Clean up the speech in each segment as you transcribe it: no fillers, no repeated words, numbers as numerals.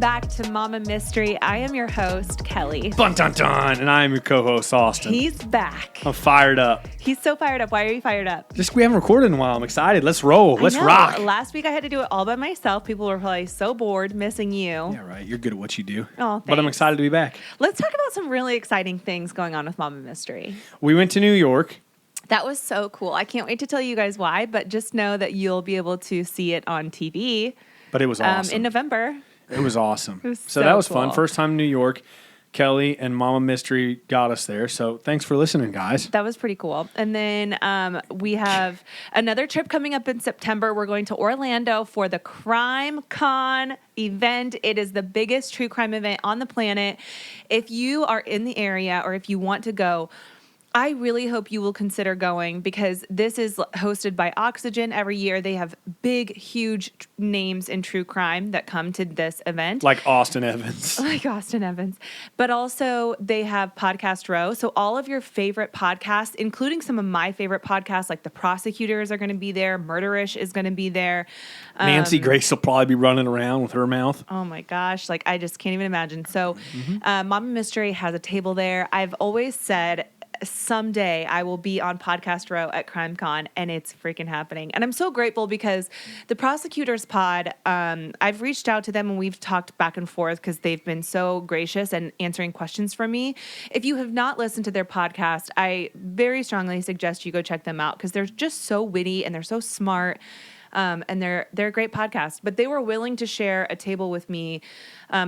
back to Mama Mystery. I am your host, Kelly. Dun dun dun, and I am your co-host, Austin. He's back. I'm fired up. He's so fired up. Why are you fired up? Just we haven't recorded in a while. I'm excited. Let's roll. Let's rock. Last week I had to do it all by myself. People were probably so bored missing you. Yeah, right. You're good at what you do. Oh, thanks. But I'm excited to be back. Let's talk about some really exciting things going on with Mama Mystery. We went to New York. That was so cool. I can't wait to tell you guys why, but just know that you'll be able to see it on TV. But it was awesome. In November. It was awesome. It was so that was cool. fun. First time in New York. Kelly and Mama Mystery got us there. So thanks for listening, guys. That was pretty cool. And then we have another trip coming up in September. We're going to Orlando for the Crime Con event. It is the biggest true crime event on the planet. If you are in the area or if you want to go, I really hope you will consider going because this is hosted by Oxygen every year. They have big, huge names in true crime that come to this event. Like Austin Evans. But also they have Podcast Row. So all of your favorite podcasts, including some of my favorite podcasts, like The Prosecutors are going to be there. Murderish is going to be there. Nancy Grace will probably be running around with her mouth. Oh my gosh. Like I just can't even imagine. So Mama Mystery has a table there. I've always said someday I will be on Podcast Row at CrimeCon, and it's freaking happening. And I'm so grateful because the Prosecutors Pod, I've reached out to them and we've talked back and forth because they've been so gracious and answering questions from me. If you have not listened to their podcast, I very strongly suggest you go check them out because they're just so witty and they're so smart. And they're a great podcast. But they were willing to share a table with me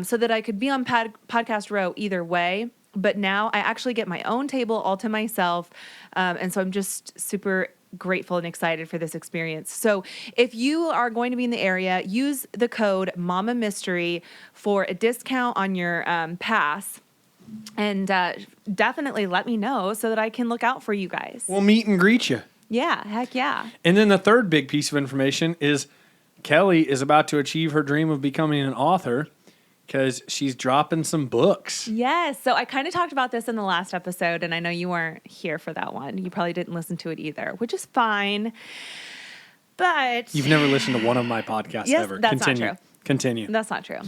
so that I could be on Podcast Row either way. But now I actually get my own table all to myself. And so I'm just super grateful and excited for this experience. So if you are going to be in the area, use the code Mama Mystery for a discount on your pass. And definitely let me know so that I can look out for you guys. We'll meet and greet you. Yeah, heck yeah. And then the third big piece of information is Kelly is about to achieve her dream of becoming an author because she's dropping some books. Yes. So I kind of talked about this in the last episode, and I know you weren't here for that one. You probably didn't listen to it either, which is fine. But you've never listened to one of my podcasts ever. That's not true. Continue. That's not true.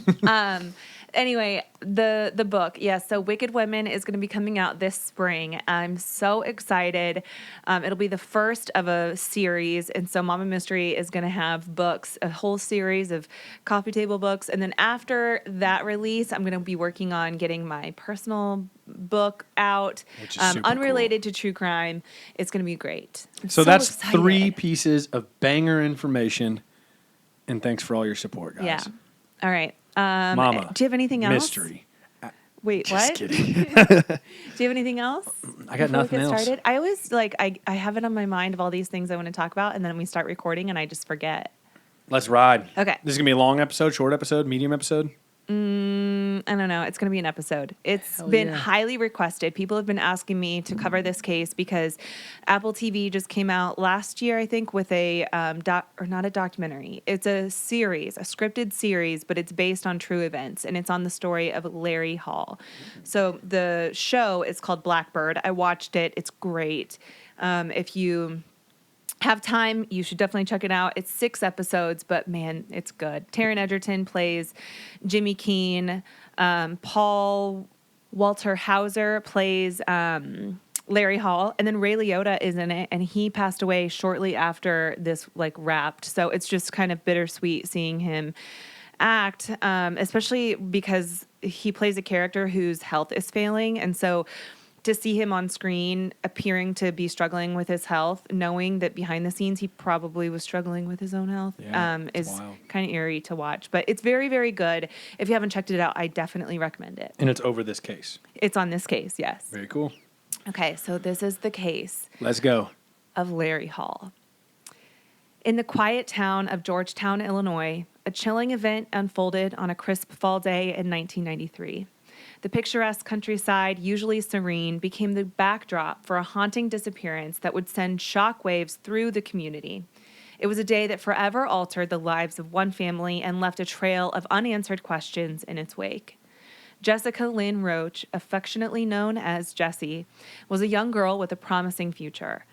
Anyway, the book, yes. So Wicked Women is going to be coming out this spring. I'm so excited. It'll be the first of a series, and so Mama Mystery is going to have books, a whole series of coffee table books, and then after that release, I'm going to be working on getting my personal book out, which is super unrelated cool. to true crime. It's going to be great. So that's excited. 3 pieces of banger information, and thanks for all your support, guys. Yeah. All right. Mama, do you have anything else? Mystery. Wait, Just what? kidding. Do you have anything else? I got nothing else. Started? I always I have it on my mind of all these things I want to talk about, and then we start recording, and I just forget. Let's ride. Okay. This is going to be a long episode, short episode, medium episode? I don't know. It's going to be an episode. It's been highly requested. People have been asking me to cover this case because Apple TV just came out last year, I think, with a not a documentary. It's a series, a scripted series, but it's based on true events, and it's on the story of Larry Hall. So the show is called Blackbird. I watched it. It's great. If you have time, you should definitely check it out. It's 6 episodes, but man, it's good. Taron Egerton plays Jimmy Keene. Paul Walter Hauser plays Larry Hall, and then Ray Liotta is in it, and he passed away shortly after this wrapped. So it's just kind of bittersweet seeing him act, especially because he plays a character whose health is failing, and so to see him on screen appearing to be struggling with his health, knowing that behind the scenes he probably was struggling with his own health, is kind of eerie to watch. But it's very, very good. If you haven't checked it out, I definitely recommend it. And it's over this case. It's on this case, yes. Very cool. Okay, so this is the case. Let's go. Of Larry Hall. In the quiet town of Georgetown, Illinois, a chilling event unfolded on a crisp fall day in 1993. The picturesque countryside, usually serene, became the backdrop for a haunting disappearance that would send shockwaves through the community. It was a day that forever altered the lives of one family and left a trail of unanswered questions in its wake. Jessica Lynn Roach, affectionately known as Jessie, was a young girl with a promising future.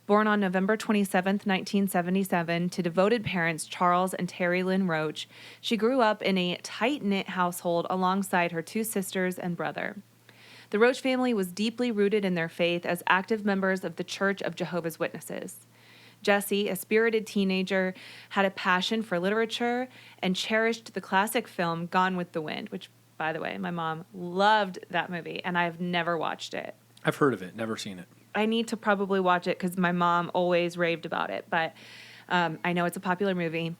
Born on November 27th, 1977, to devoted parents Charles and Terry Lynn Roach, she grew up in a tight-knit household alongside her two sisters and brother. The Roach family was deeply rooted in their faith as active members of the Church of Jehovah's Witnesses. Jessie, a spirited teenager, had a passion for literature and cherished the classic film Gone with the Wind, which, by the way, my mom loved that movie, and I've never watched it. I've heard of it, never seen it. I need to probably watch it because my mom always raved about it, but I know it's a popular movie.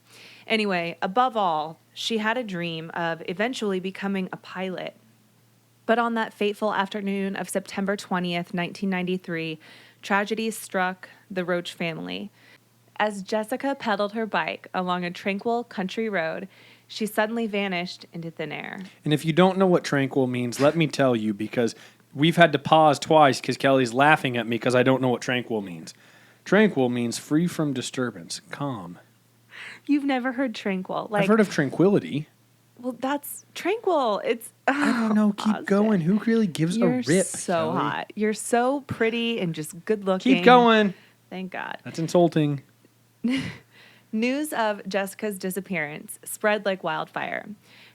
Anyway, above all, she had a dream of eventually becoming a pilot. But on that fateful afternoon of September 20th, 1993, tragedy struck the Roach family. As Jessica pedaled her bike along a tranquil country road, she suddenly vanished into thin air. And if you don't know what tranquil means, let me tell you, because we've had to pause twice because Kelly's laughing at me because I don't know what tranquil means. Tranquil means free from disturbance, calm. You've never heard tranquil. I've heard of tranquility. Well, that's tranquil. It's I don't know. Keep going. Who really gives a rip? You're so Kelly? hot. You're so pretty and just good looking. Keep going. Thank God. That's insulting. News of Jessica's disappearance spread like wildfire.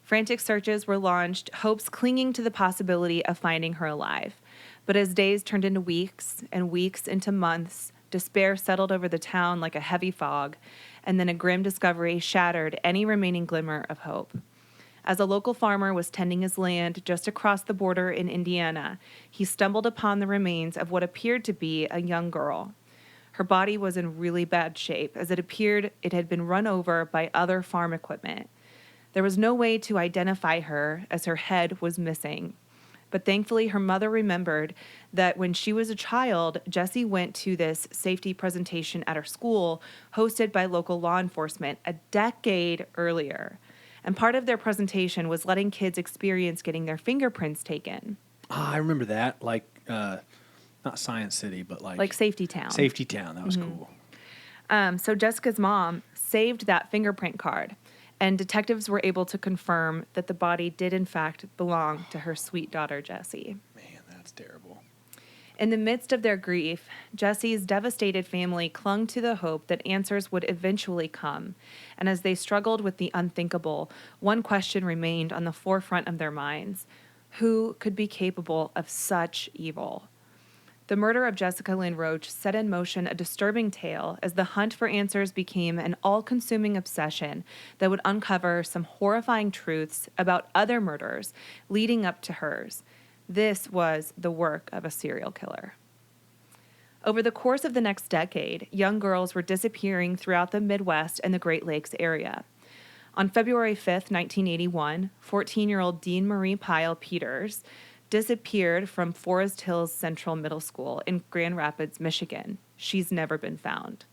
Frantic searches were launched, hopes clinging to the possibility of finding her alive. But as days turned into weeks and weeks into months, despair settled over the town like a heavy fog, and then a grim discovery shattered any remaining glimmer of hope. As a local farmer was tending his land just across the border in Indiana, he stumbled upon the remains of what appeared to be a young girl. Her body was in really bad shape, as it appeared it had been run over by other farm equipment. There was no way to identify her, as her head was missing. But thankfully, her mother remembered that when she was a child, Jessie went to this safety presentation at her school, hosted by local law enforcement, a decade earlier. And part of their presentation was letting kids experience getting their fingerprints taken. I remember that. Like, not Science City, but like Safety Town. Safety Town. That was cool. So Jessica's mom saved that fingerprint card, and detectives were able to confirm that the body did in fact belong to her sweet daughter, Jessie. Man, that's terrible. In the midst of their grief, Jessie's devastated family clung to the hope that answers would eventually come. And as they struggled with the unthinkable, one question remained on the forefront of their minds. Who could be capable of such evil? The murder of Jessica Lynn Roach set in motion a disturbing tale as the hunt for answers became an all-consuming obsession that would uncover some horrifying truths about other murders leading up to hers. This was the work of a serial killer. Over the course of the next decade, young girls were disappearing throughout the Midwest and the Great Lakes area. On February 5th, 1981, 14-year-old Dean Marie Pyle Peters disappeared from Forest Hills Central Middle School in Grand Rapids, Michigan. She's never been found.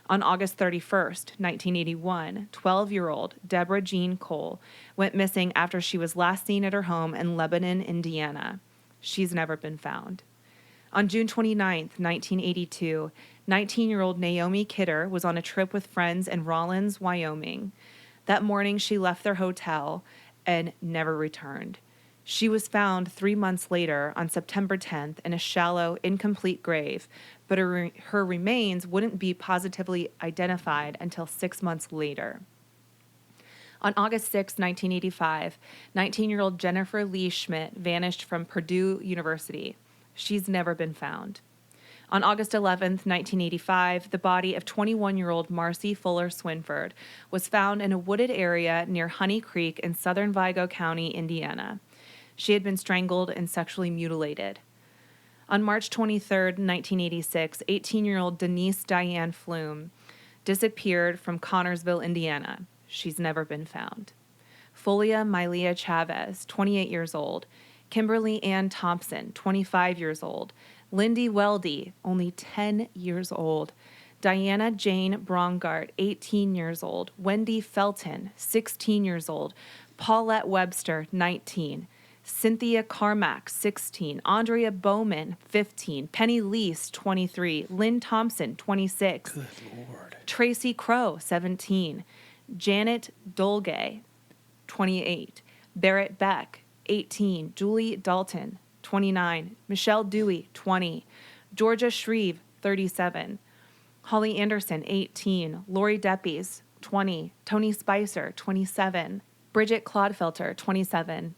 On August 31st, 1981, 12-year-old Deborah Jean Cole went missing after she was last seen at her home in Lebanon, Indiana. She's never been found. On June 29th, 1982, 19-year-old Naomi Kidder was on a trip with friends in Rawlins, Wyoming. That morning, she left their hotel and never returned. She was found 3 months later on September 10th in a shallow, incomplete grave, but her remains wouldn't be positively identified until 6 months later. On August 6, 1985, 19-year-old Jennifer Lee Schmidt vanished from Purdue University. She's never been found. On August 11th, 1985, the body of 21-year-old Marcy Fuller Swinford was found in a wooded area near Honey Creek in southern Vigo County, Indiana. She had been strangled and sexually mutilated. On March 23, 1986, 18-year-old Denise Diane Flume disappeared from Connorsville, Indiana. She's never been found. Folia Milea Chavez, 28 years old. Kimberly Ann Thompson, 25 years old. Lindy Weldy, only 10 years old. Diana Jane Brongart, 18 years old. Wendy Felton, 16 years old. Paulette Webster, 19. Cynthia Carmack, 16. Andrea Bowman, 15. Penny Lease, 23. Lynn Thompson, 26. Good Lord. Tracy Crow, 17. Janet Dolgay, 28. Barrett Beck, 18. Julie Dalton, 29. Michelle Dewey, 20. Georgia Shreve, 37. Holly Anderson, 18. Lori Deppes, 20. Tony Spicer, 27. Bridget Clodfelter, 27.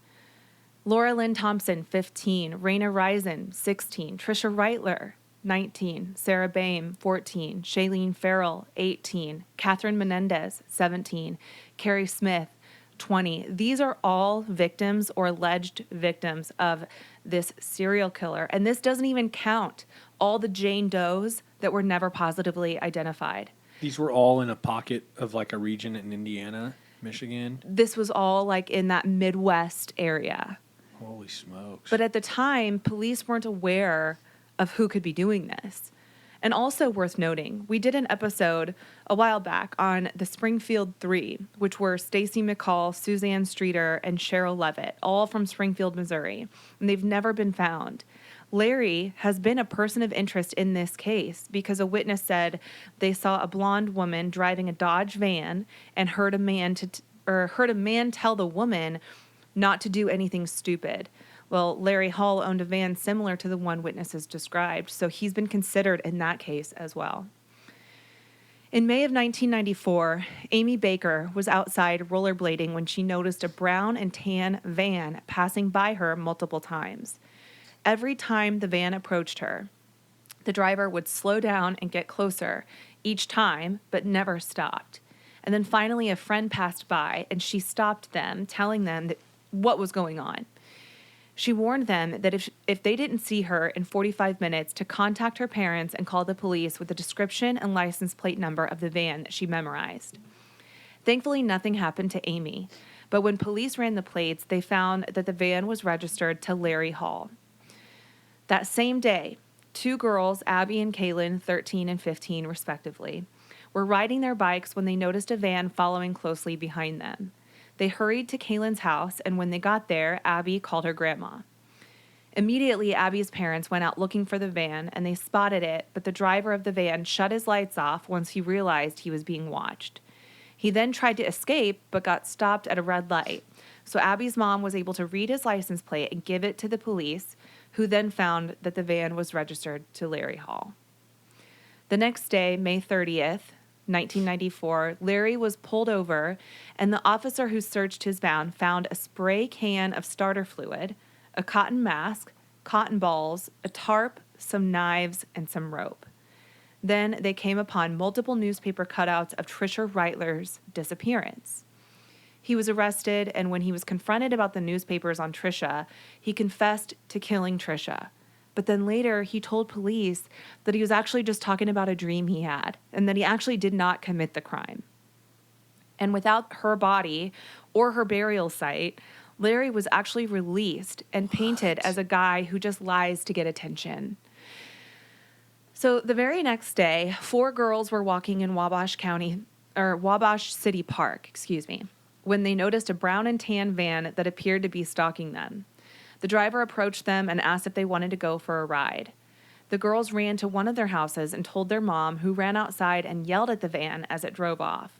Laura Lynn Thompson, 15. Raina Risen, 16. Trisha Reitler, 19. Sarah Boehm, 14. Shailene Farrell, 18. Catherine Menendez, 17. Carrie Smith, 20. These are all victims or alleged victims of this serial killer. And this doesn't even count all the Jane Does that were never positively identified. These were all in a pocket of like a region in Indiana, Michigan. This was all like in that Midwest area. Holy smokes. But at the time, police weren't aware of who could be doing this. And also worth noting, we did an episode a while back on the Springfield Three, which were Stacy McCall, Suzanne Streeter, and Cheryl Levitt, all from Springfield, Missouri. And they've never been found. Larry has been a person of interest in this case because a witness said they saw a blonde woman driving a Dodge van and heard a man tell the woman not to do anything stupid. Well, Larry Hall owned a van similar to the one witnesses described, so he's been considered in that case as well. In May of 1994, Amy Baker was outside rollerblading when she noticed a brown and tan van passing by her multiple times. Every time the van approached her, the driver would slow down and get closer each time, but never stopped. And then finally a friend passed by and she stopped them, telling them what was going on. She warned them that if they didn't see her in 45 minutes to contact her parents and call the police with the description and license plate number of the van that she memorized. Thankfully, nothing happened to Amy, but when police ran the plates, they found that the van was registered to Larry Hall. That same day, two girls, Abby and Kaylin, 13 and 15 respectively, were riding their bikes when they noticed a van following closely behind them. They hurried to Kaylin's house, and when they got there, Abby called her grandma. Immediately, Abby's parents went out looking for the van, and they spotted it, but the driver of the van shut his lights off once he realized he was being watched. He then tried to escape, but got stopped at a red light. So Abby's mom was able to read his license plate and give it to the police, who then found that the van was registered to Larry Hall. The next day, May 30th, 1994, Larry was pulled over, and the officer who searched his van found a spray can of starter fluid, a cotton mask, cotton balls, a tarp, some knives, and some rope. Then they came upon multiple newspaper cutouts of Trisha Reitler's disappearance. He was arrested, and when he was confronted about the newspapers on Trisha, he confessed to killing Trisha. But then later, he told police that he was actually just talking about a dream he had, and that he actually did not commit the crime. And without her body or her burial site, Larry was actually released and painted as a guy who just lies to get attention. So the very next day, 4 girls were walking in Wabash City Park, when they noticed a brown and tan van that appeared to be stalking them. The driver approached them and asked if they wanted to go for a ride. The girls ran to one of their houses and told their mom, who ran outside and yelled at the van as it drove off.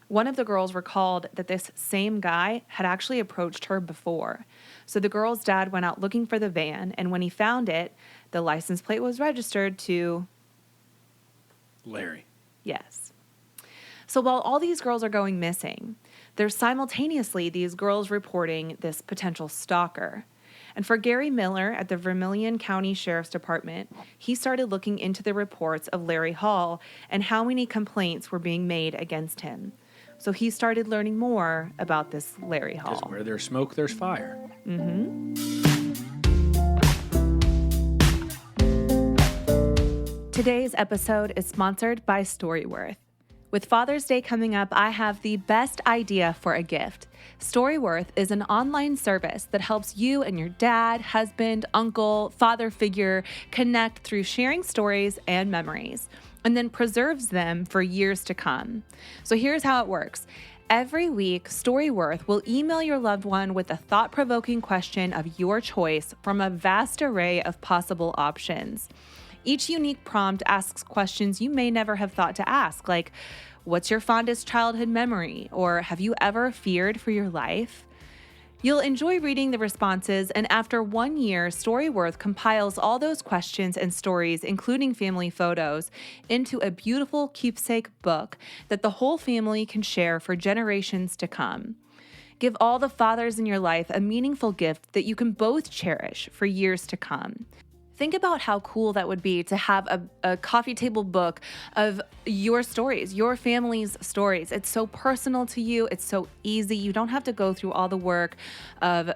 One of the girls recalled that this same guy had actually approached her before. So the girl's dad went out looking for the van, and when he found it, the license plate was registered to Larry. Yes. So while all these girls are going missing, there's simultaneously these girls reporting this potential stalker. And for Gary Miller at the Vermilion County Sheriff's Department, he started looking into the reports of Larry Hall and how many complaints were being made against him. So he started learning more about this Larry Hall. Because where there's smoke, there's fire. Mm-hmm. Today's episode is sponsored by Storyworth. With Father's Day coming up, I have the best idea for a gift. Storyworth is an online service that helps you and your dad, husband, uncle, father figure connect through sharing stories and memories, and then preserves them for years to come. So here's how it works. Every week, Storyworth will email your loved one with a thought-provoking question of your choice from a vast array of possible options. Each unique prompt asks questions you may never have thought to ask, like, what's your fondest childhood memory? Or have you ever feared for your life? You'll enjoy reading the responses, and after 1 year, Storyworth compiles all those questions and stories, including family photos, into a beautiful keepsake book that the whole family can share for generations to come. Give all the fathers in your life a meaningful gift that you can both cherish for years to come. Think about how cool that would be to have a coffee table book of your stories, your family's stories. It's so personal to you. It's so easy. You don't have to go through all the work of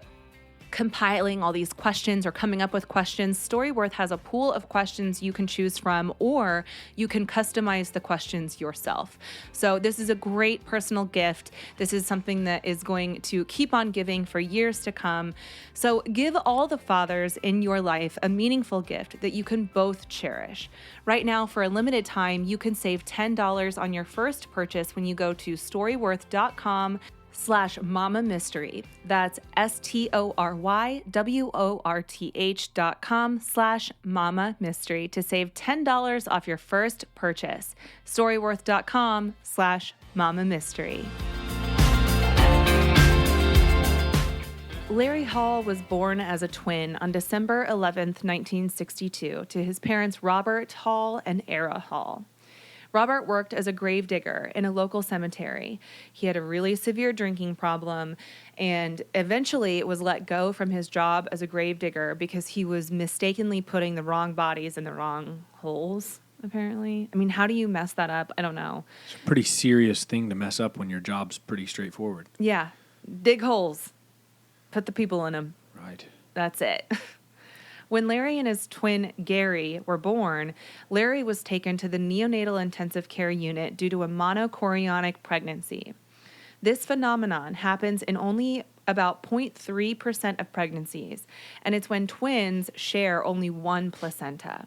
compiling all these questions or coming up with questions. Storyworth has a pool of questions you can choose from, or you can customize the questions yourself. So this is a great personal gift. This is something that is going to keep on giving for years to come. So give all the fathers in your life a meaningful gift that you can both cherish. Right now, for a limited time, you can save $10 on your first purchase when you go to storyworth.com/Mama Mystery. That's STORYWORTH.com/Mama Mystery to save $10 off your first purchase. Storyworth.com/Mama Mystery. Larry Hall was born as a twin on December 11th, 1962, to his parents Robert Hall and Era Hall. Robert worked as a gravedigger in a local cemetery. He had a really severe drinking problem and eventually was let go from his job as a gravedigger because he was mistakenly putting the wrong bodies in the wrong holes, apparently. I mean, how do you mess that up? I don't know. It's a pretty serious thing to mess up when your job's pretty straightforward. Yeah. Dig holes. Put the people in them. Right. That's it. When Larry and his twin Gary were born, Larry was taken to the neonatal intensive care unit due to a monochorionic pregnancy. This phenomenon happens in only about 0.3% of pregnancies, and it's when twins share only one placenta.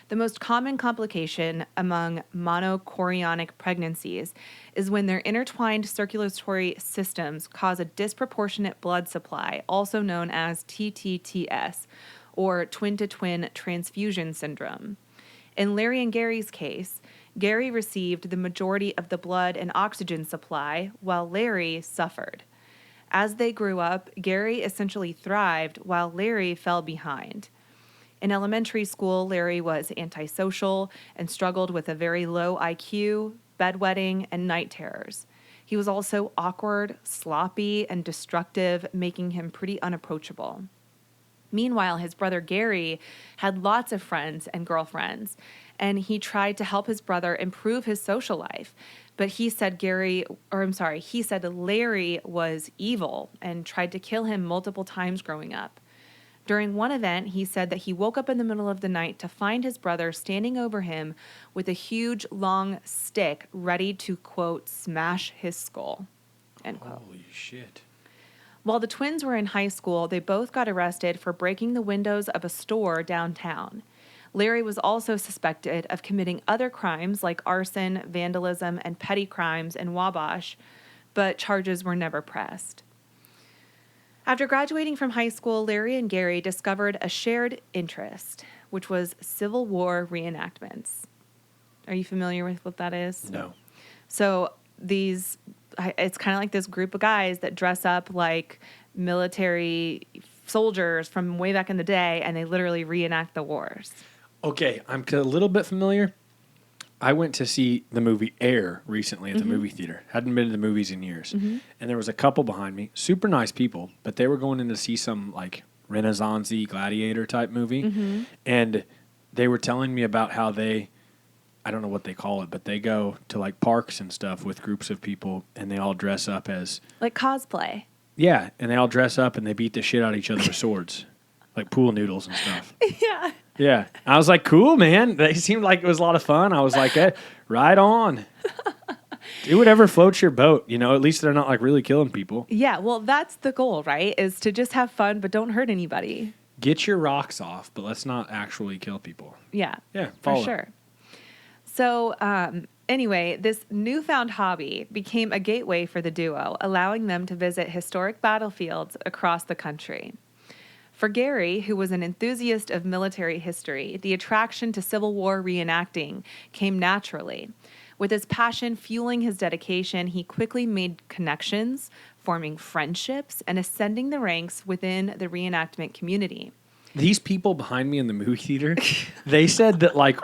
The most common complication among monochorionic pregnancies is when their intertwined circulatory systems cause a disproportionate blood supply, also known as TTTS, or twin-to-twin transfusion syndrome. In Larry and Gary's case, Gary received the majority of the blood and oxygen supply, while Larry suffered. As they grew up, Gary essentially thrived, while Larry fell behind. In elementary school, Larry was antisocial and struggled with a very low IQ, bedwetting, and night terrors. He was also awkward, sloppy, and destructive, making him pretty unapproachable. Meanwhile, his brother Gary had lots of friends and girlfriends, and he tried to help his brother improve his social life. But he said Larry was evil and tried to kill him multiple times growing up. During one event, he said that he woke up in the middle of the night to find his brother standing over him with a huge, long stick ready to, quote, smash his skull, end quote. Holy shit. While the twins were in high school, they both got arrested for breaking the windows of a store downtown. Larry was also suspected of committing other crimes like arson, vandalism, and petty crimes in Wabash, but charges were never pressed. After graduating from high school, Larry and Gary discovered a shared interest, which was Civil War reenactments. Are you familiar with what that is? No. So it's kind of like this group of guys that dress up like military soldiers from way back in the day, and they literally reenact the wars. Okay, I'm a little bit familiar. I went to see the movie Air recently at the movie theater. Hadn't been to the movies in years. And there was a couple behind me, super nice people, but they were going in to see some like Renaissance-y gladiator type movie. And they were telling me about how I don't know what they call it, but they go to like parks and stuff with groups of people, and they all dress up as like cosplay. Yeah, and they all dress up and they beat the shit out of each other with swords, like pool noodles and stuff. Yeah. Yeah, I was like, cool, man. They seemed like it was a lot of fun. I was like, right on. Do whatever floats your boat. You know, at least they're not like really killing people. Yeah, well, that's the goal, right? Is to just have fun, but don't hurt anybody. Get your rocks off, but let's not actually kill people. Yeah. Yeah, for sure. So, anyway, this newfound hobby became a gateway for the duo, allowing them to visit historic battlefields across the country. For Gary, who was an enthusiast of military history, the attraction to Civil War reenacting came naturally. With his passion fueling his dedication, he quickly made connections, forming friendships, and ascending the ranks within the reenactment community. These people behind me in the movie theater, they said that like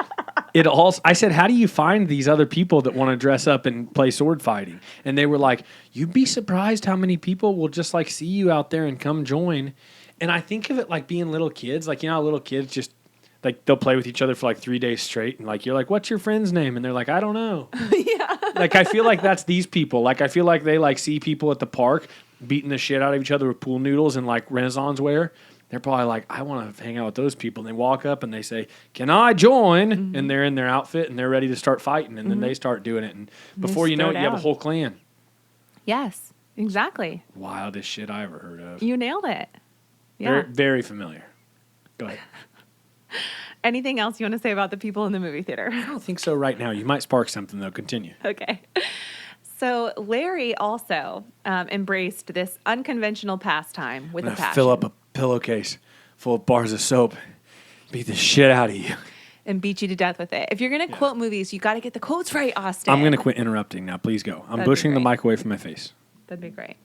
I said, how do you find these other people that want to dress up and play sword fighting? And they were like, you'd be surprised how many people will just like see you out there and come join. And I think of it like being little kids, like, you know, how little kids just like they'll play with each other for like 3 days straight. And like, you're like, what's your friend's name? And they're like, I don't know. Yeah. Like, I feel like that's these people. Like, I feel like they like see people at the park beating the shit out of each other with pool noodles and like Renaissance wear. They're probably like, I want to hang out with those people. And they walk up and they say, can I join? Mm-hmm. And they're in their outfit and they're ready to start fighting. And then they start doing it. And before you know it, you have a whole clan. Yes, exactly. Wildest shit I ever heard of. You nailed it. Yeah. Very, very familiar. Go ahead. Anything else you want to say about the people in the movie theater? I don't think so right now. You might spark something, though. Continue. Okay. So Larry also embraced this unconventional pastime with a passion. Fill up a pillowcase full of bars of soap, beat the shit out of you. And beat you to death with it. If you're going to quote movies, you got to get the quotes right, Austin. I'm going to quit interrupting now. Please go. I'm pushing the mic away from my face. That'd be great.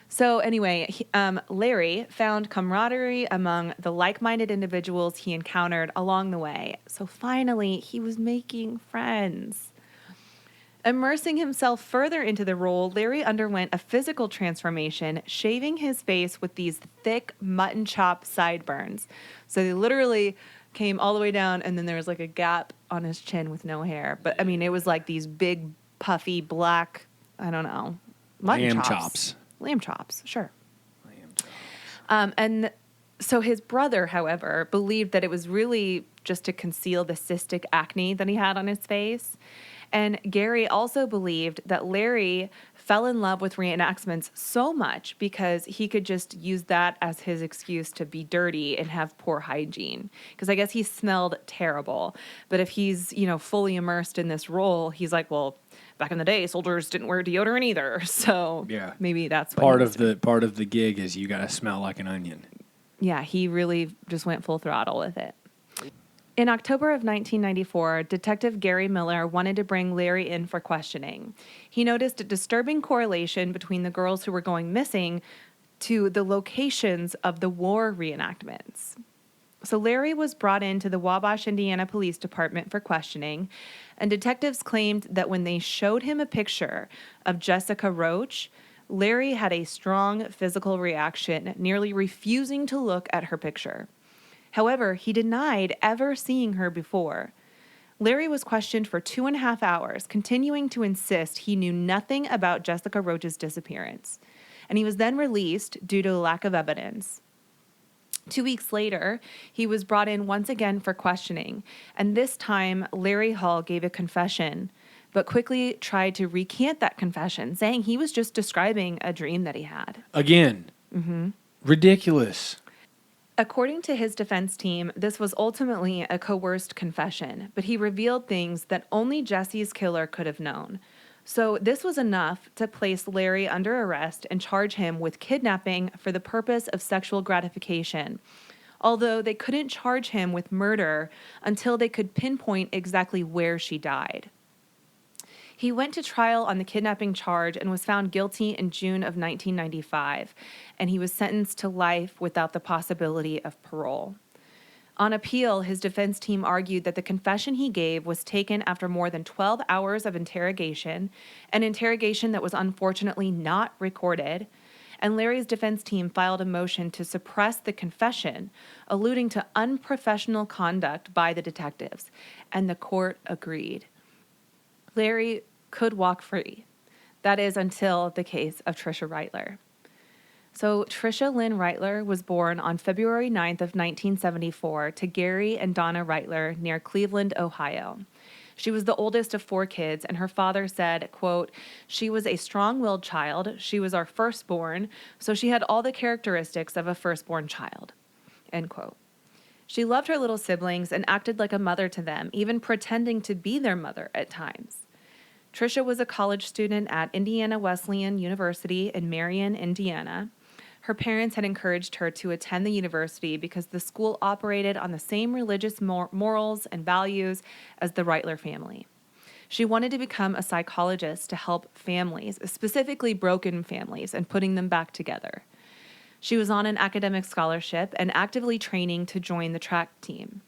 So anyway, Larry found camaraderie among the like-minded individuals he encountered along the way. So finally, he was making friends. Immersing himself further into the role, Larry underwent a physical transformation, shaving his face with these thick mutton chop sideburns. So they literally came all the way down, and then there was like a gap on his chin with no hair. But I mean, it was like these big, puffy, black, I don't know, mutton chops. Lamb chops, sure. Lamb chops. And so his brother, however, believed that it was really just to conceal the cystic acne that he had on his face. And Gary also believed that Larry fell in love with reenactments so much because he could just use that as his excuse to be dirty and have poor hygiene. Because I guess he smelled terrible. But if he's, you know, fully immersed in this role, he's like, well, back in the day, soldiers didn't wear deodorant either. So yeah, maybe that's what part of the gig is you got to smell like an onion. Yeah, he really just went full throttle with it. In October of 1994, Detective Gary Miller wanted to bring Larry in for questioning. He noticed a disturbing correlation between the girls who were going missing to the locations of the war reenactments. So Larry was brought into the Wabash, Indiana Police Department for questioning, and detectives claimed that when they showed him a picture of Jessica Roach, Larry had a strong physical reaction, nearly refusing to look at her picture. However, he denied ever seeing her before. Larry was questioned for 2.5 hours, continuing to insist he knew nothing about Jessica Roach's disappearance, and he was then released due to a lack of evidence. 2 weeks later, he was brought in once again for questioning, and this time Larry Hall gave a confession, but quickly tried to recant that confession, saying he was just describing a dream that he had. Again. Ridiculous. According to his defense team, this was ultimately a coerced confession, but he revealed things that only Jesse's killer could have known. So this was enough to place Larry under arrest and charge him with kidnapping for the purpose of sexual gratification, although they couldn't charge him with murder until they could pinpoint exactly where she died. He went to trial on the kidnapping charge and was found guilty in June of 1995, and he was sentenced to life without the possibility of parole. On appeal, his defense team argued that the confession he gave was taken after more than 12 hours of interrogation, an interrogation that was unfortunately not recorded, and Larry's defense team filed a motion to suppress the confession, alluding to unprofessional conduct by the detectives, and the court agreed. Larry could walk free. That is until the case of Trisha Reitler. So Trisha Lynn Reitler was born on February 9th of 1974 to Gary and Donna Reitler near Cleveland, Ohio. She was the oldest of 4 kids, and her father said, quote, "She was a strong-willed child. She was our firstborn, so she had all the characteristics of a firstborn child," end quote. She loved her little siblings and acted like a mother to them, even pretending to be their mother at times. Trisha was a college student at Indiana Wesleyan University in Marion, Indiana. Her parents had encouraged her to attend the university because the school operated on the same religious morals and values as the Reitler family. She wanted to become a psychologist to help families, specifically broken families, and putting them back together. She was on an academic scholarship and actively training to join the track team.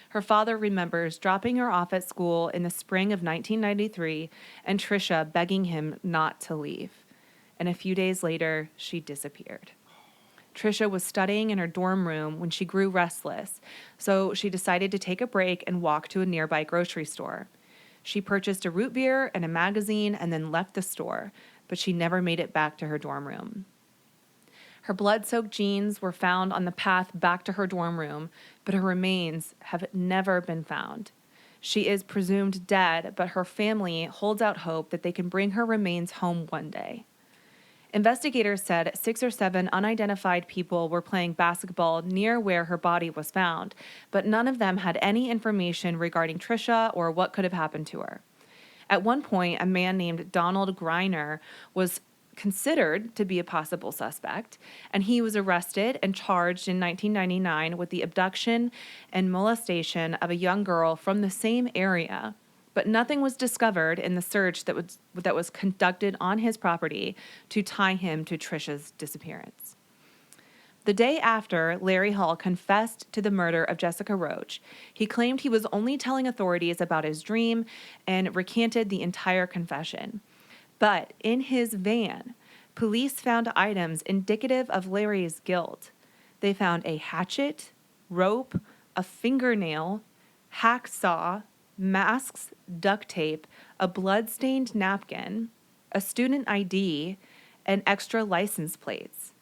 Her father remembers dropping her off at school in the spring of 1993 and Trisha begging him not to leave. And a few days later, she disappeared. Trisha was studying in her dorm room when she grew restless, so she decided to take a break and walk to a nearby grocery store. She purchased a root beer and a magazine and then left the store, but she never made it back to her dorm room. Her blood-soaked jeans were found on the path back to her dorm room, but her remains have never been found. She is presumed dead, but her family holds out hope that they can bring her remains home one day. Investigators said 6 or 7 unidentified people were playing basketball near where her body was found, but none of them had any information regarding Trisha or what could have happened to her. At one point, a man named Donald Greiner was considered to be a possible suspect, and he was arrested and charged in 1999 with the abduction and molestation of a young girl from the same area. But nothing was discovered in the search that was conducted on his property to tie him to Trisha's disappearance. The day after Larry Hall confessed to the murder of Jessica Roach, he claimed he was only telling authorities about his dream and recanted the entire confession. But in his van, police found items indicative of Larry's guilt. They found a hatchet, rope, a fingernail, hacksaw, masks, duct tape, a blood-stained napkin, a student ID, and extra license plates.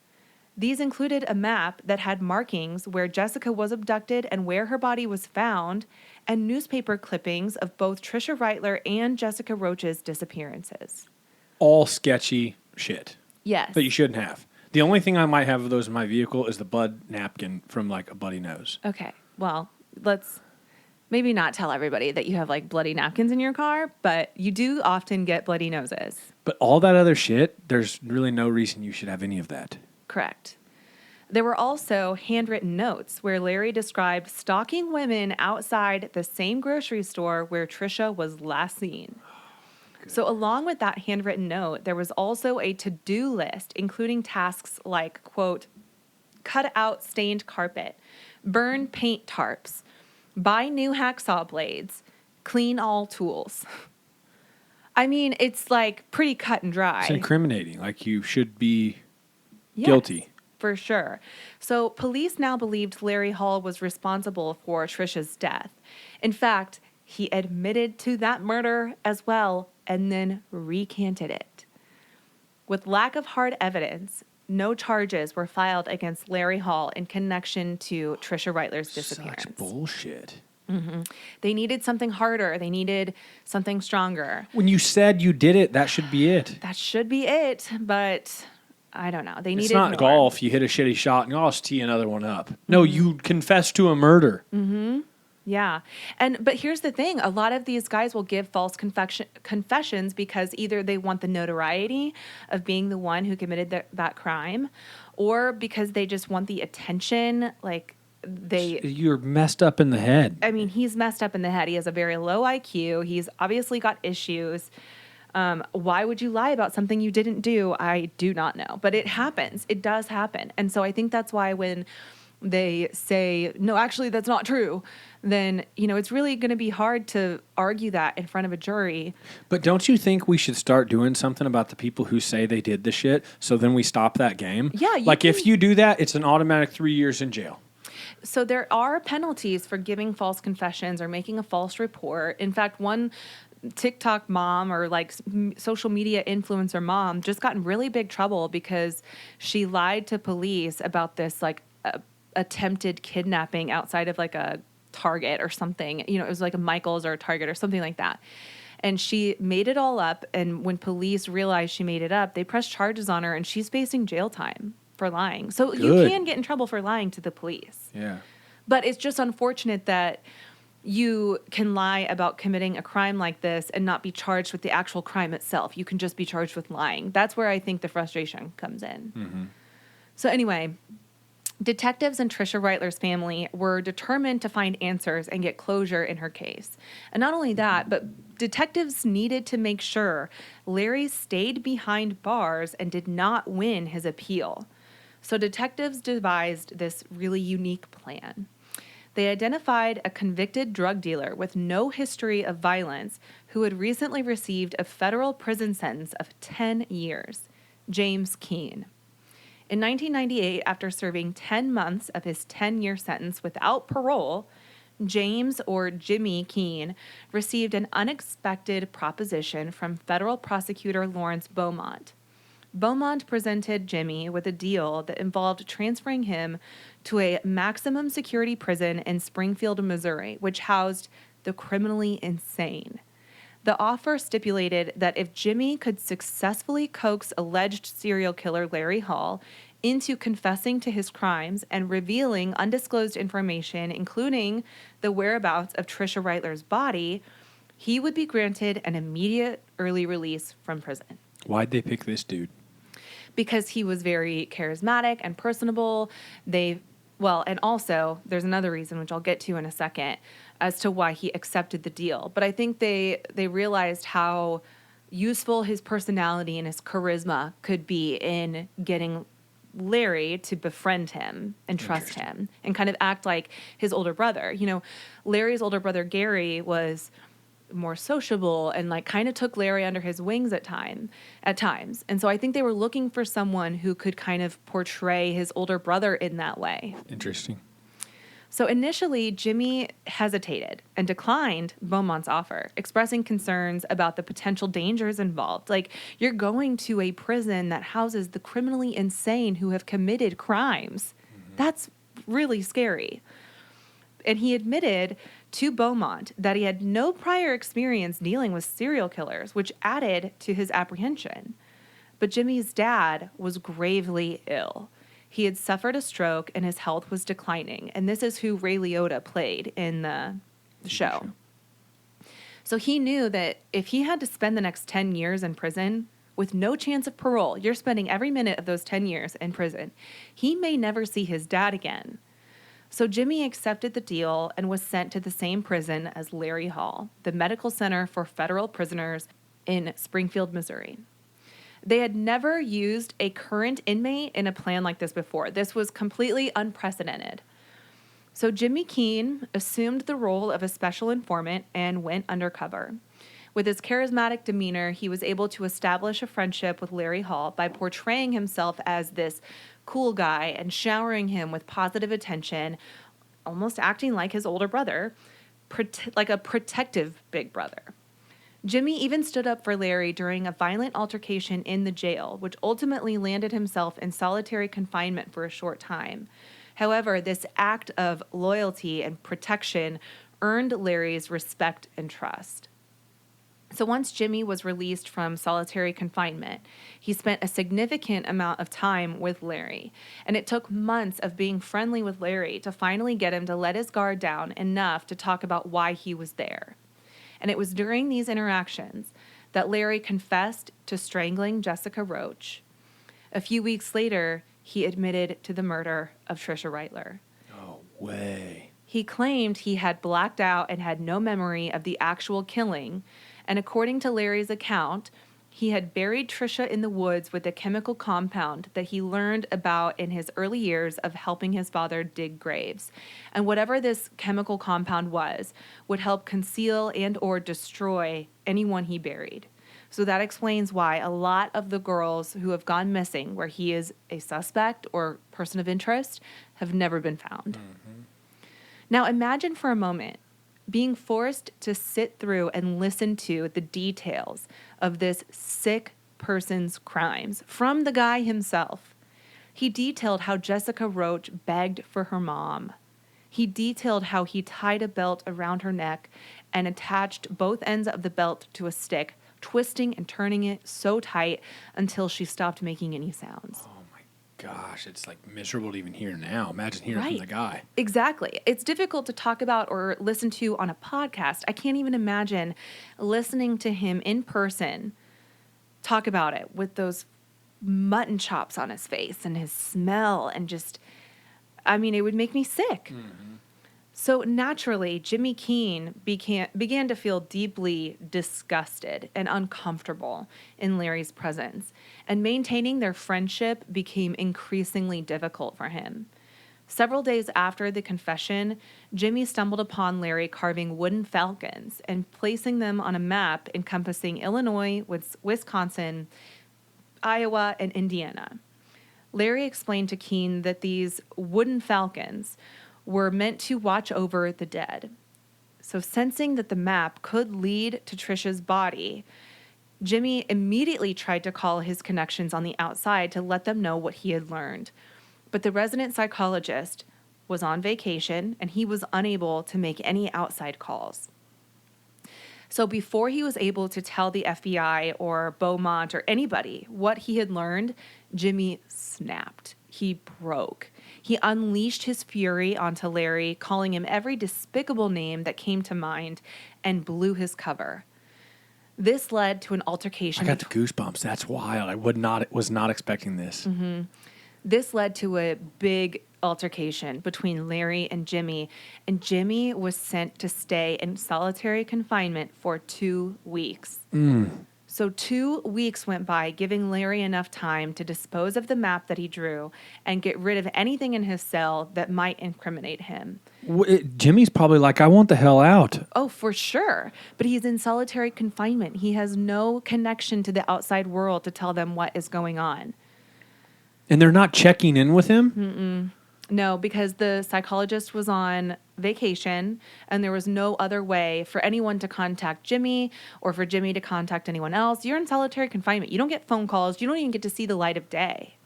These included a map that had markings where Jessica was abducted and where her body was found, and newspaper clippings of both Trisha Reitler and Jessica Roach's disappearances. All sketchy shit. Yes. That you shouldn't have. The only thing I might have of those in my vehicle is the blood napkin from like a bloody nose. Okay. Well, let's maybe not tell everybody that you have like bloody napkins in your car, but you do often get bloody noses. But all that other shit, there's really no reason you should have any of that. Correct. There were also handwritten notes where Larry described stalking women outside the same grocery store where Trisha was last seen. So along with that handwritten note, there was also a to-do list, including tasks like, quote, cut out stained carpet, burn paint tarps, buy new hacksaw blades, clean all tools. I mean, it's like pretty cut and dry. It's incriminating. Like you should be guilty. For sure. So police now believed Larry Hall was responsible for Trisha's death. In fact, he admitted to that murder as well and then recanted it. With lack of hard evidence, no charges were filed against Larry Hall in connection to Trisha Reitler's disappearance. Such bullshit. Mm-hmm. They needed something harder. They needed something stronger. When you said you did it, that should be it. That should be it, but I don't know. They needed more. It's not golf. You hit a shitty shot and I'll just tee another one up. No, you confessed to a murder. Mm-hmm. Yeah. But here's the thing. A lot of these guys will give false confessions because either they want the notoriety of being the one who committed that crime, or because they just want the attention. Like you're messed up in the head. I mean, he's messed up in the head. He has a very low IQ. He's obviously got issues. Why would you lie about something you didn't do? I do not know. But it happens. It does happen. And so I think that's why when they say, no, actually, that's not true, then, it's really going to be hard to argue that in front of a jury. But don't you think we should start doing something about the people who say they did the shit so then we stop that game? Yeah. If you do that, it's an automatic 3 years in jail. So there are penalties for giving false confessions or making a false report. In fact, one TikTok mom or social media influencer mom just got in really big trouble because she lied to police about this attempted kidnapping outside of a Target or something. It was like a Michael's or a Target or something like that. And she made it all up. And when police realized she made it up, they pressed charges on her and she's facing jail time for lying. So Good. You can get in trouble for lying to the police. Yeah. But it's just unfortunate that you can lie about committing a crime like this and not be charged with the actual crime itself. You can just be charged with lying. That's where I think the frustration comes in. Mm-hmm. So anyway, Detectives and Trisha Reitler's family were determined to find answers and get closure in her case. And not only that, but detectives needed to make sure Larry stayed behind bars and did not win his appeal. So detectives devised this really unique plan. They identified a convicted drug dealer with no history of violence who had recently received a federal prison sentence of 10 years, James Keene. In 1998, after serving 10 months of his 10-year sentence without parole, James, or Jimmy Keene, received an unexpected proposition from federal prosecutor Lawrence Beaumont. Beaumont presented Jimmy with a deal that involved transferring him to a maximum security prison in Springfield, Missouri, which housed the criminally insane. The offer stipulated that if Jimmy could successfully coax alleged serial killer Larry Hall into confessing to his crimes and revealing undisclosed information, including the whereabouts of Trisha Reitler's body, he would be granted an immediate early release from prison. Why'd they pick this dude? Because he was very charismatic and personable. And also, there's another reason, which I'll get to in a second, as to why he accepted the deal. But I think they realized how useful his personality and his charisma could be in getting Larry to befriend him and trust him and kind of act like his older brother. You know, Larry's older brother, Gary, was more sociable and like kind of took Larry under his wings at times. And so I think they were looking for someone who could kind of portray his older brother in that way. Interesting. So initially, Jimmy hesitated and declined Beaumont's offer, expressing concerns about the potential dangers involved. Like, you're going to a prison that houses the criminally insane who have committed crimes. Mm-hmm. That's really scary. And he admitted to Beaumont that he had no prior experience dealing with serial killers, which added to his apprehension. But Jimmy's dad was gravely ill. He had suffered a stroke and his health was declining. And this is who Ray Liotta played in the show. So he knew that if he had to spend the next 10 years in prison with no chance of parole, you're spending every minute of those 10 years in prison, he may never see his dad again. So Jimmy accepted the deal and was sent to the same prison as Larry Hall, the Medical Center for Federal Prisoners in Springfield, Missouri. They had never used a current inmate in a plan like this before. This was completely unprecedented. So Jimmy Keene assumed the role of a special informant and went undercover. With his charismatic demeanor, he was able to establish a friendship with Larry Hall by portraying himself as this cool guy and showering him with positive attention, almost acting like his older brother, like a protective big brother. Jimmy even stood up for Larry during a violent altercation in the jail, which ultimately landed himself in solitary confinement for a short time. However, this act of loyalty and protection earned Larry's respect and trust. So once Jimmy was released from solitary confinement, he spent a significant amount of time with Larry. And it took months of being friendly with Larry to finally get him to let his guard down enough to talk about why he was there. And it was during these interactions that Larry confessed to strangling Jessica Roach. A few weeks later, he admitted to the murder of Trisha Reitler. No way. He claimed he had blacked out and had no memory of the actual killing. And according to Larry's account, he had buried Trisha in the woods with a chemical compound that he learned about in his early years of helping his father dig graves. And whatever this chemical compound was, would help conceal and or destroy anyone he buried. So that explains why a lot of the girls who have gone missing, where he is a suspect or person of interest, have never been found. Mm-hmm. Now imagine for a moment being forced to sit through and listen to the details of this sick person's crimes from the guy himself. He detailed how Jessica Roach begged for her mom. He detailed how he tied a belt around her neck and attached both ends of the belt to a stick, twisting and turning it so tight until she stopped making any sounds. Oh my gosh, it's like miserable to even hear now. Imagine hearing from the guy. Exactly. It's difficult to talk about or listen to on a podcast. I can't even imagine listening to him in person talk about it with those mutton chops on his face and his smell and just I mean, it would make me sick. So naturally, Jimmy Keene began to feel deeply disgusted and uncomfortable in Larry's presence, and maintaining their friendship became increasingly difficult for him. Several days after the confession, Jimmy stumbled upon Larry carving wooden falcons and placing them on a map encompassing Illinois, Wisconsin, Iowa, and Indiana. Larry explained to Keene that these wooden falcons were meant to watch over the dead. So, sensing that the map could lead to Trisha's body, Jimmy immediately tried to call his connections on the outside to let them know what he had learned. But the resident psychologist was on vacation and he was unable to make any outside calls. So before he was able to tell the FBI or Beaumont or anybody what he had learned, Jimmy snapped. He broke. He unleashed his fury onto Larry, calling him every despicable name that came to mind, and blew his cover. This led to an altercation. I got the goosebumps. That's wild. I was not expecting this. This led to a big altercation between Larry and Jimmy was sent to stay in solitary confinement for 2 weeks. So 2 weeks went by, giving Larry enough time to dispose of the map that he drew and get rid of anything in his cell that might incriminate him. Jimmy's probably like, I want the hell out. Oh, for sure. But he's in solitary confinement. He has no connection to the outside world to tell them what is going on. And they're not checking in with him? No, because the psychologist was on vacation and there was no other way for anyone to contact Jimmy or for Jimmy to contact anyone else. You're in solitary confinement. You don't get phone calls. You don't even get to see the light of day.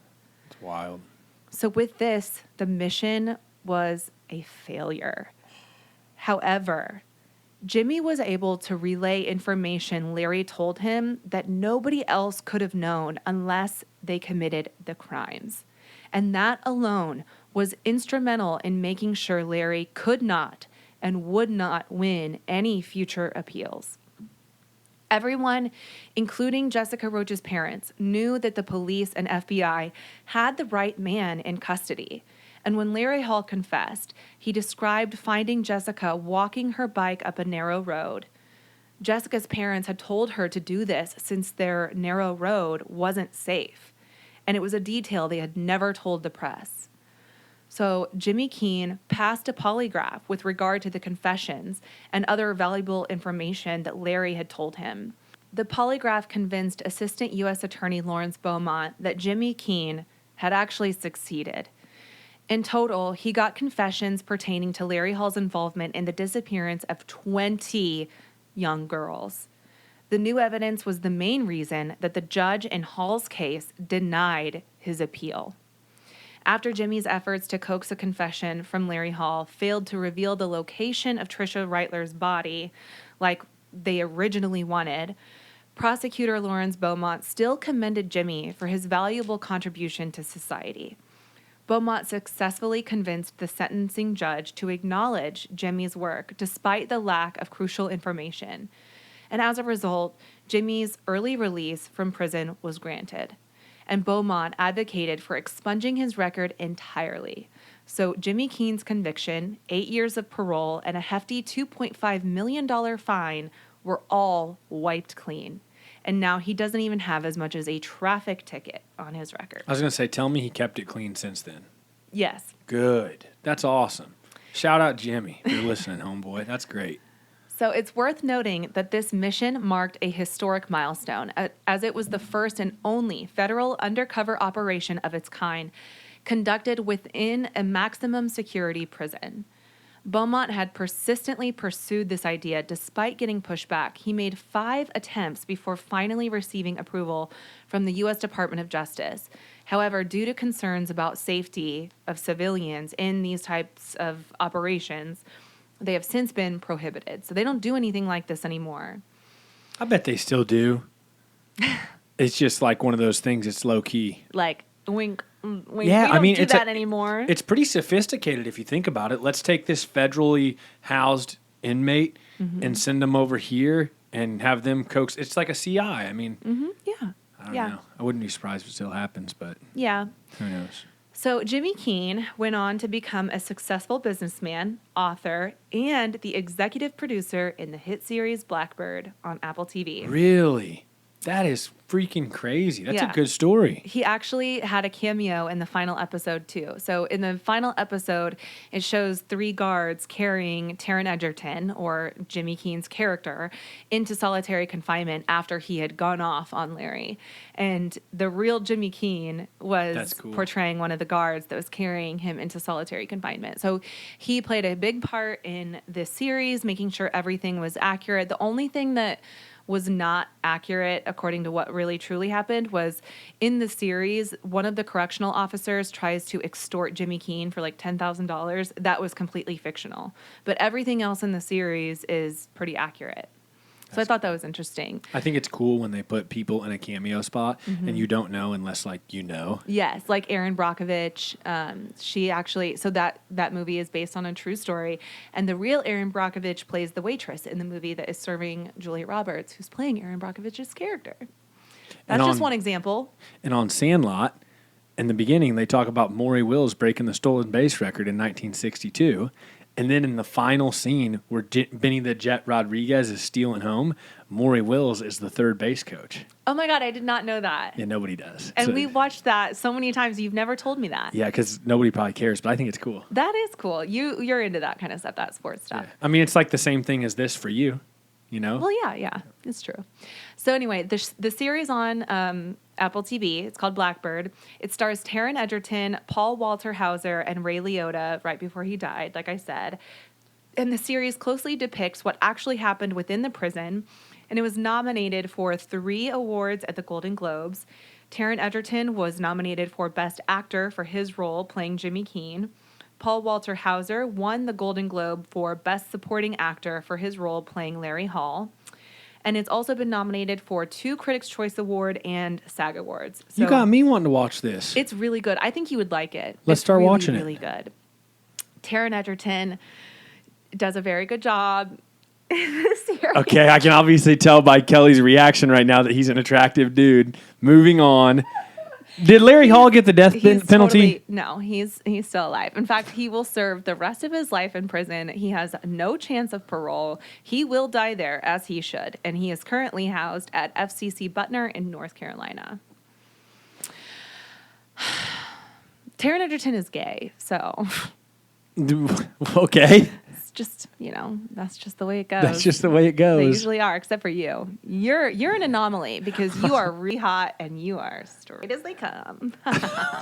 It's wild. So with this, the mission was a failure. However, Jimmy was able to relay information Larry told him that nobody else could have known unless they committed the crimes. And that alone was instrumental in making sure Larry could not and would not win any future appeals. Everyone, including Jessica Roach's parents, knew that the police and FBI had the right man in custody. And when Larry Hall confessed, he described finding Jessica walking her bike up a narrow road. Jessica's parents had told her to do this since their narrow road wasn't safe. And it was a detail they had never told the press. So Jimmy Keene passed a polygraph with regard to the confessions and other valuable information that Larry had told him. The polygraph convinced Assistant U.S. Attorney Lawrence Beaumont that Jimmy Keene had actually succeeded. In total, he got confessions pertaining to Larry Hall's involvement in the disappearance of 20 young girls. The new evidence was the main reason that the judge in Hall's case denied his appeal. After Jimmy's efforts to coax a confession from Larry Hall failed to reveal the location of Trisha Reitler's body like they originally wanted, prosecutor Lawrence Beaumont still commended Jimmy for his valuable contribution to society. Beaumont successfully convinced the sentencing judge to acknowledge Jimmy's work despite the lack of crucial information. And as a result, Jimmy's early release from prison was granted. And Beaumont advocated for expunging his record entirely. So Jimmy Keene's conviction, 8 years of parole, and a hefty $2.5 million fine were all wiped clean. And now he doesn't even have as much as a traffic ticket on his record. I was going to say, tell me he kept it clean since then. Yes. Good. That's awesome. Shout out Jimmy. If you're listening, homeboy. That's great. So it's worth noting that this mission marked a historic milestone, as it was the first and only federal undercover operation of its kind conducted within a maximum security prison. Beaumont had persistently pursued this idea despite getting pushback. He made 5 attempts before finally receiving approval from the U.S. Department of Justice. However, due to concerns about safety of civilians in these types of operations, they have since been prohibited. So they don't do anything like this anymore. I bet they still do. It's just like one of those things. It's low key. Like, wink, wink. Yeah, we don't do that anymore. It's pretty sophisticated if you think about it. Let's take this federally housed inmate and send them over here and have them coax. It's like a CI. I mean, Yeah. I don't know. I wouldn't be surprised if it still happens, but Yeah. who knows? So Jimmy Keene went on to become a successful businessman, author, and the executive producer in the hit series Blackbird on Apple TV. Really? That is freaking crazy. That's Yeah. a good story. He actually had a cameo in the final episode, too. So in the final episode, it shows 3 guards carrying Taron Egerton, or Jimmy Keene's character, into solitary confinement after he had gone off on Larry. And the real Jimmy Keene was portraying one of the guards that was carrying him into solitary confinement. So he played a big part in this series, making sure everything was accurate. The only thing that was not accurate according to what really truly happened was in the series, one of the correctional officers tries to extort Jimmy Keene for like $10,000. That was completely fictional. But everything else in the series is pretty accurate. So I thought that was interesting. I think it's cool when they put people in a cameo spot and you don't know unless like you know. Yes, like Erin Brockovich. She actually, so that movie is based on a true story. And the real Erin Brockovich plays the waitress in the movie that is serving Julia Roberts, who's playing Erin Brockovich's character. That's just one example. And on Sandlot, in the beginning, they talk about Maury Wills breaking the stolen base record in 1962. And then in the final scene where Benny the Jet Rodriguez is stealing home, Maury Wills is the third base coach. Oh my God, I did not know that. Yeah, nobody does. And we watched that so many times. You've never told me that. Yeah, because nobody probably cares, but I think it's cool. That is cool. You're into that kind of stuff, that sports stuff. Yeah. I mean, it's like the same thing as this for you, you know? Well, yeah, it's true. So anyway, the series on Apple TV, it's called Blackbird. It stars Taron Egerton, Paul Walter Hauser, and Ray Liotta right before he died, like I said. And the series closely depicts what actually happened within the prison, and it was nominated for 3 awards at the Golden Globes. Taron Egerton was nominated for Best Actor for his role playing Jimmy Keene. Paul Walter Hauser won the Golden Globe for Best Supporting Actor for his role playing Larry Hall. And it's also been nominated for 2 Critics' Choice Award and SAG Awards. So you got me wanting to watch this. It's really good. I think you would like it. Let's start watching it. It's really good. Taron Egerton does a very good job in this series. Okay, I can obviously tell by Kelly's reaction right now that he's an attractive dude. Moving on. Did Larry Hall get the death penalty? No, he's still alive. In fact, he will serve the rest of his life in prison. He has no chance of parole. He will die there, as he should. And he is currently housed at FCC Butner in North Carolina. Taron Egerton is gay, so... Okay. It's just, that's just the way it goes. That's just the way it goes. They usually are, except for you. You're an anomaly because you are really hot and you are straight as they come.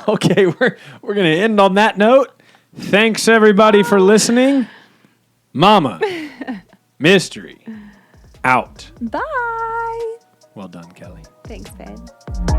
Okay, we're going to end on that note. Thanks, everybody, for listening. Mama, mystery, out. Bye. Well done, Kelly. Thanks, babe.